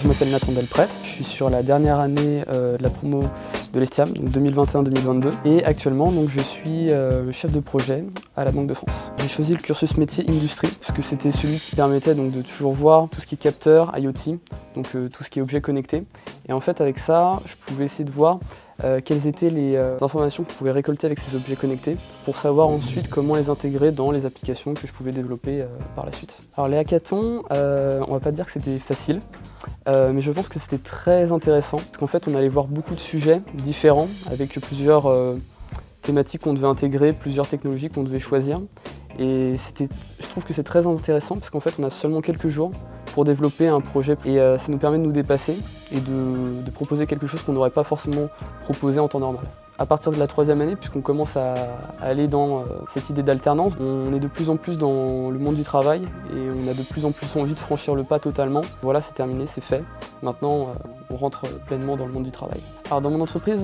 Je m'appelle Nathan Delprete, je suis sur la dernière année de la promo de l'ESTIAM, donc 2021-2022. Et actuellement, donc, je suis chef de projet à la Banque de France. J'ai choisi le cursus métier industrie, puisque c'était celui qui permettait donc, de toujours voir tout ce qui est capteur, IoT, donc tout ce qui est objet connecté. Et en fait, avec ça, je pouvais essayer de voir quelles étaient les informations qu'on pouvait récolter avec ces objets connectés pour savoir ensuite comment les intégrer dans les applications que je pouvais développer par la suite. Alors les hackathons, on va pas dire que c'était facile, mais je pense que c'était très intéressant parce qu'en fait on allait voir beaucoup de sujets différents avec plusieurs thématiques qu'on devait intégrer, plusieurs technologies qu'on devait choisir. Et je trouve que c'est très intéressant parce qu'en fait on a seulement quelques jours pour développer un projet et ça nous permet de nous dépasser et de proposer quelque chose qu'on n'aurait pas forcément proposé en temps normal. À partir de la 3e année, puisqu'on commence à aller dans cette idée d'alternance, on est de plus en plus dans le monde du travail et on a de plus en plus envie de franchir le pas totalement. Voilà, c'est terminé, c'est fait. Maintenant, on rentre pleinement dans le monde du travail. Alors dans mon entreprise,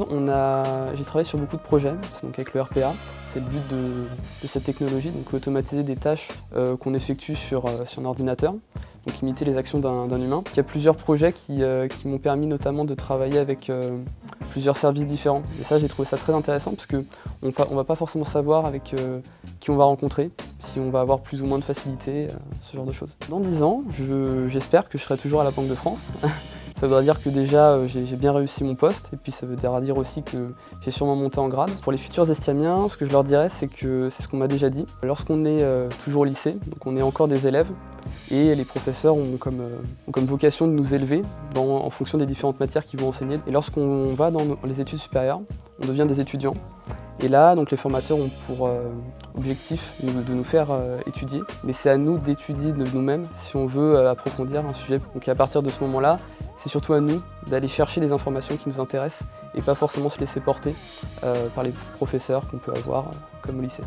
j'ai travaillé sur beaucoup de projets, donc avec le RPA. C'est le but de cette technologie, donc automatiser des tâches qu'on effectue sur un ordinateur, donc imiter les actions d'un humain. Il y a plusieurs projets qui m'ont permis notamment de travailler avec plusieurs services différents. Et ça, j'ai trouvé ça très intéressant parce qu'on ne va pas forcément savoir avec qui on va rencontrer, si on va avoir plus ou moins de facilité, ce genre de choses. Dans 10 ans, j'espère que je serai toujours à la Banque de France. Ça voudra dire que déjà j'ai bien réussi mon poste et puis ça voudra dire aussi que j'ai sûrement monté en grade. Pour les futurs estiamiens, ce que je leur dirais, c'est ce qu'on m'a déjà dit. Lorsqu'on est toujours au lycée, donc on est encore des élèves, et les professeurs ont comme vocation de nous élever en fonction des différentes matières qu'ils vont enseigner. Et lorsqu'on va dans les études supérieures, on devient des étudiants. Et là, donc, les formateurs ont pour objectif de nous faire étudier, mais c'est à nous d'étudier de nous-mêmes si on veut approfondir un sujet. Donc à partir de ce moment-là, c'est surtout à nous d'aller chercher les informations qui nous intéressent et pas forcément se laisser porter par les professeurs qu'on peut avoir comme au lycée.